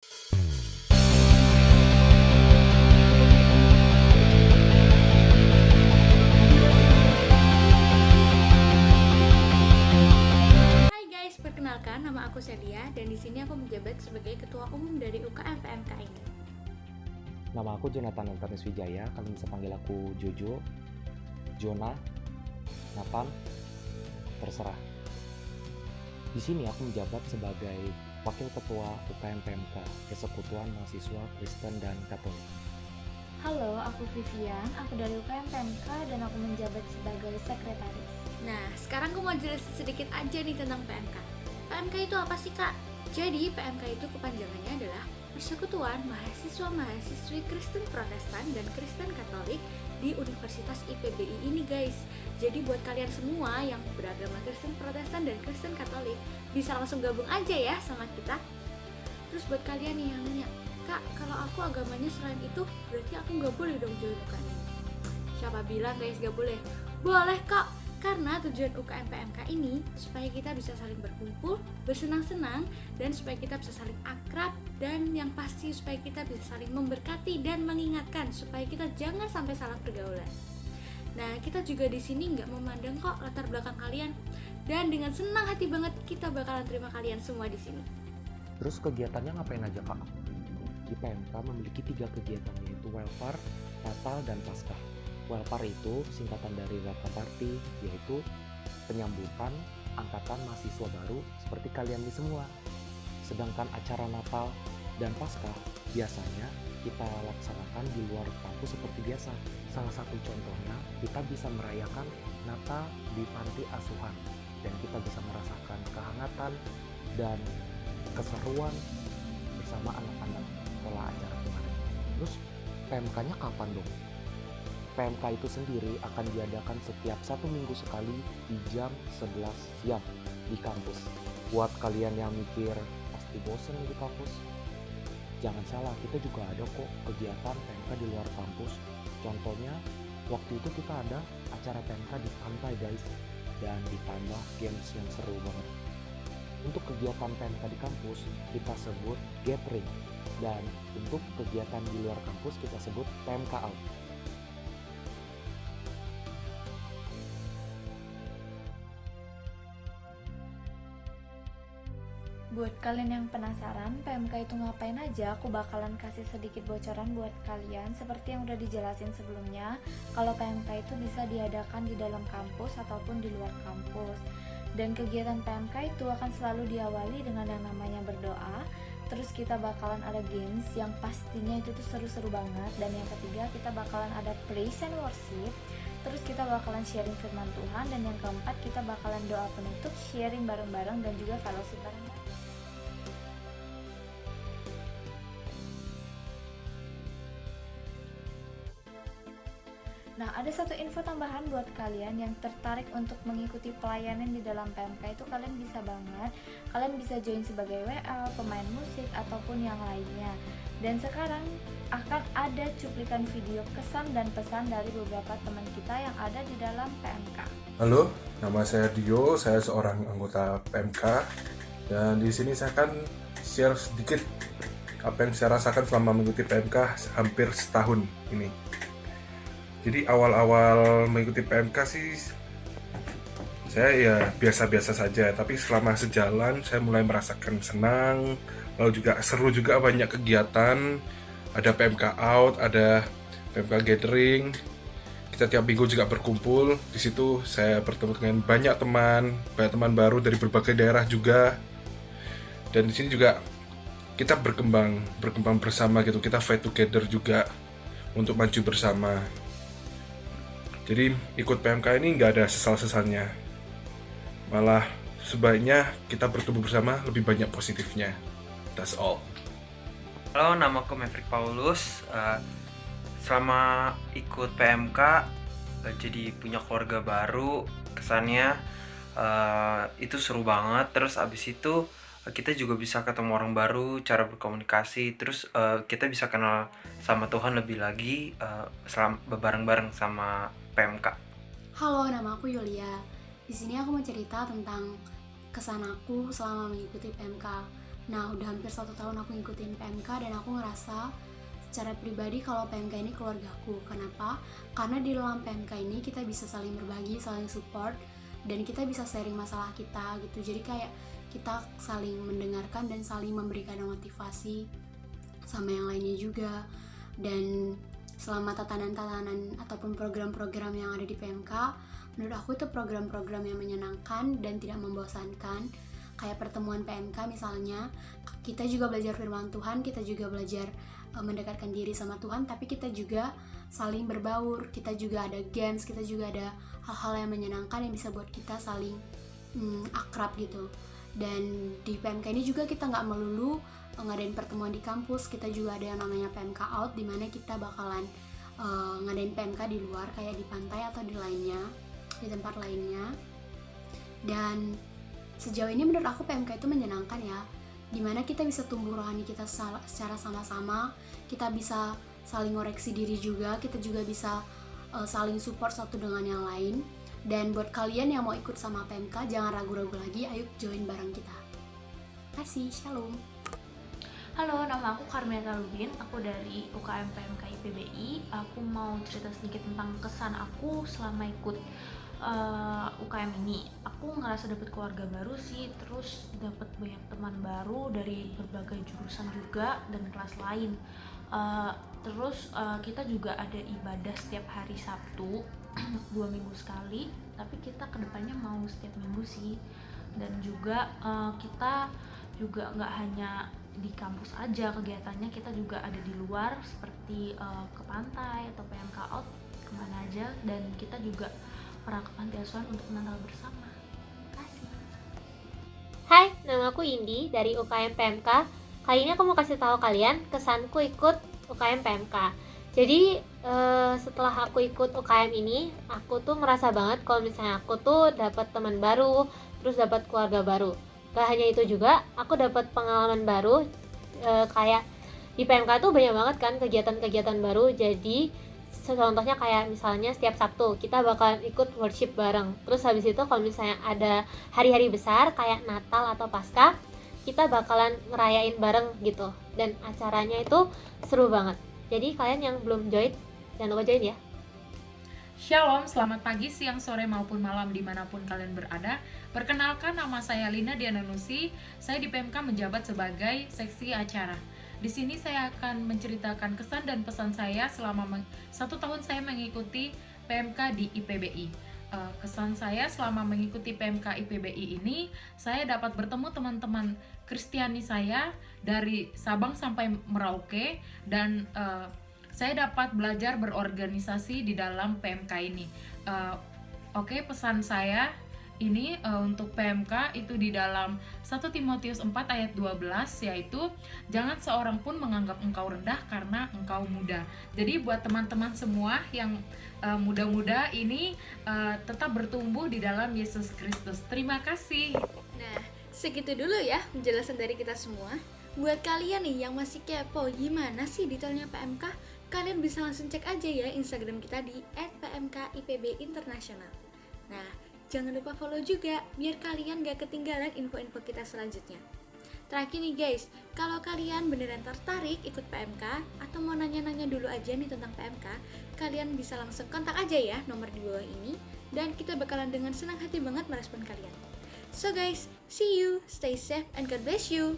Hai guys, perkenalkan nama aku Celia dan di sini aku menjabat sebagai ketua umum dari UKM PMK ini. Nama aku Jonathan Antanis Wijaya, kalian bisa panggil aku Jojo, Jona, Nathan, terserah. Di sini aku menjabat sebagai Wakil Ketua UKM PMK, Persekutuan Mahasiswa Kristen dan Katolik. Halo, aku Vivian, aku dari UKM PMK dan aku menjabat sebagai sekretaris. Nah, sekarang aku mau jelasin sedikit aja nih tentang PMK. PMK itu apa sih kak? Jadi PMK itu kepanjangannya adalah Persekutuan Mahasiswa-Mahasiswi Kristen Protestan dan Kristen Katolik di Universitas IPBI ini guys. Jadi buat kalian semua yang beragama Kristen Protestan dan Kristen Katolik bisa langsung gabung aja ya sama kita. Terus buat kalian nih yang nanya, kak kalau aku agamanya selain itu berarti aku gak boleh dong join UKM ini? Siapa bilang guys gak boleh? Boleh kak! Karena tujuan UKM PMK ini supaya kita bisa saling berkumpul, bersenang-senang, dan supaya kita bisa saling akrab, dan yang pasti supaya kita bisa saling memberkati dan mengingatkan supaya kita jangan sampai salah pergaulan. Nah, kita juga di sini nggak memandang kok latar belakang kalian, dan dengan senang hati banget kita bakalan terima kalian semua di sini. Terus kegiatannya ngapain aja kak? Di PMK memiliki 3 kegiatan, yaitu Welfare, Natal, dan Paskah. Welfare itu singkatan dari Welcome Party, yaitu penyambutan angkatan mahasiswa baru seperti kalian di semua. Sedangkan acara Natal dan Paskah biasanya kita laksanakan di luar kampus seperti biasa. Salah satu contohnya, kita bisa merayakan Natal di panti asuhan dan kita bisa merasakan kehangatan dan keseruan bersama anak-anak setelah acara kemarin. Terus PMK-nya kapan dong? PMK itu sendiri akan diadakan setiap 1 minggu sekali di jam 11 siang di kampus. Buat kalian yang mikir pasti bosen di kampus, jangan salah, kita juga ada kok kegiatan PMK di luar kampus. Contohnya, waktu itu kita ada acara PMK di pantai guys, dan ditambah games yang seru banget. Untuk kegiatan PMK di kampus, kita sebut gathering, dan untuk kegiatan di luar kampus kita sebut PMK out. Buat kalian yang penasaran PMK itu ngapain aja, aku bakalan kasih sedikit bocoran buat kalian. Seperti yang udah dijelasin sebelumnya, kalau PMK itu bisa diadakan di dalam kampus ataupun di luar kampus. Dan kegiatan PMK itu akan selalu diawali dengan yang namanya berdoa. Terus kita bakalan ada games yang pastinya itu tuh seru-seru banget. Dan yang ketiga, kita bakalan ada praise and worship. Terus kita bakalan sharing firman Tuhan. Dan yang keempat, kita bakalan doa penutup, sharing bareng-bareng, dan juga fellowship bareng-bareng. Nah, ada satu info tambahan buat kalian yang tertarik untuk mengikuti pelayanan di dalam PMK itu, kalian bisa banget. Kalian bisa join sebagai WL, pemain musik, ataupun yang lainnya. Dan sekarang akan ada cuplikan video kesan dan pesan dari beberapa teman kita yang ada di dalam PMK. Halo, nama saya Dio, saya seorang anggota PMK. Dan di sini saya akan share sedikit apa yang saya rasakan selama mengikuti PMK hampir setahun ini. Jadi awal-awal mengikuti PMK sih saya ya biasa-biasa saja, tapi selama sejalan saya mulai merasakan senang, lalu juga seru juga, banyak kegiatan, ada PMK out, ada PMK gathering. Kita tiap minggu juga berkumpul. Di situ saya bertemu dengan banyak teman baru dari berbagai daerah juga. Dan di sini juga kita berkembang bersama gitu. Kita fight together juga untuk maju bersama. Jadi ikut PMK ini nggak ada sesal-sesalnya, malah sebaiknya kita bertumbuh bersama, lebih banyak positifnya. That's all. Halo, nama aku Maverick Paulus. Selama ikut PMK jadi punya keluarga baru, kesannya itu seru banget. Terus abis itu kita juga bisa ketemu orang baru, cara berkomunikasi. Terus kita bisa kenal sama Tuhan lebih lagi bareng-bareng sama PMK. Halo, nama aku Yulia. Di sini aku mau cerita tentang kesan aku selama mengikuti PMK. Nah, udah hampir 1 tahun aku ngikutin PMK dan aku ngerasa secara pribadi kalau PMK ini keluargaku. Kenapa? Karena di dalam PMK ini kita bisa saling berbagi, saling support, dan kita bisa sharing masalah kita gitu. Jadi kayak kita saling mendengarkan dan saling memberikan motivasi sama yang lainnya juga. Dan selama tatanan-tatanan ataupun program-program yang ada di PMK, menurut aku itu program-program yang menyenangkan dan tidak membosankan. Kayak pertemuan PMK misalnya, kita juga belajar firman Tuhan, kita juga belajar mendekatkan diri sama Tuhan, tapi kita juga saling berbaur, kita juga ada games, kita juga ada hal-hal yang menyenangkan yang bisa buat kita saling akrab gitu. Dan di PMK ini juga kita nggak melulu ngadain pertemuan di kampus, kita juga ada yang namanya PMK out, dimana kita bakalan ngadain PMK di luar kayak di pantai atau di tempat lainnya. Dan sejauh ini menurut aku PMK itu menyenangkan ya, dimana kita bisa tumbuh rohani kita secara sama-sama, kita bisa saling ngoreksi diri juga, kita juga bisa saling support satu dengan yang lain. Dan buat kalian yang mau ikut sama PMK, jangan ragu-ragu lagi, ayo join bareng kita. Kasih, shalom. Halo, nama aku Karmela Lubin, aku dari UKM PMK IPBI. Aku mau cerita sedikit tentang kesan aku selama ikut UKM ini. Aku ngerasa dapet keluarga baru sih, terus dapet banyak teman baru dari berbagai jurusan juga dan kelas lain. Terus kita juga ada ibadah setiap hari Sabtu 2 minggu sekali, tapi kita kedepannya mau setiap minggu sih. Dan juga kita juga nggak hanya di kampus aja kegiatannya, kita juga ada di luar seperti ke pantai atau PMK out kemana aja, dan kita juga pernah ke panti asuhan untuk Natal bersama. Kasih. Hai, nama aku Indi dari UKM PMK. Kali ini aku mau kasih tahu kalian kesanku ikut UKM PMK. Jadi setelah aku ikut UKM ini, aku tuh ngerasa banget kalau misalnya aku tuh dapat teman baru, terus dapat keluarga baru. Gak hanya itu juga, aku dapat pengalaman baru. Kayak di PMK tuh banyak banget kan kegiatan-kegiatan baru. Jadi contohnya kayak misalnya setiap Sabtu kita bakalan ikut worship bareng. Terus habis itu kalau misalnya ada hari-hari besar kayak Natal atau Paskah, kita bakalan ngerayain bareng gitu. Dan acaranya itu seru banget. Jadi kalian yang belum join, jangan lupa join ya. Shalom, selamat pagi, siang, sore, maupun malam dimanapun kalian berada. Perkenalkan, nama saya Lina Diananusi. Saya di PMK menjabat sebagai seksi acara. Di sini saya akan menceritakan kesan dan pesan saya selama 1 tahun saya mengikuti PMK di IPBI. Kesan saya selama mengikuti PMK IPBI ini, saya dapat bertemu teman-teman Kristiani saya dari Sabang sampai Merauke, dan saya dapat belajar berorganisasi di dalam PMK ini. Oke, pesan saya ini untuk PMK itu di dalam 1 Timotius 4 ayat 12, yaitu jangan seorang pun menganggap engkau rendah karena engkau muda. Jadi buat teman-teman semua yang muda-muda ini tetap bertumbuh di dalam Yesus Kristus. Terima kasih. Nah, segitu dulu ya penjelasan dari kita semua. Buat kalian nih yang masih kepo gimana sih detailnya PMK, kalian bisa langsung cek aja ya Instagram kita di @pmkipbinternational. Nah, jangan lupa follow juga biar kalian gak ketinggalan info-info kita selanjutnya. Terakhir nih guys, kalau kalian beneran tertarik ikut PMK atau mau nanya-nanya dulu aja nih tentang PMK, kalian bisa langsung kontak aja ya nomor di bawah ini, dan kita bakalan dengan senang hati banget merespon kalian. So guys, see you, stay safe, and God bless you.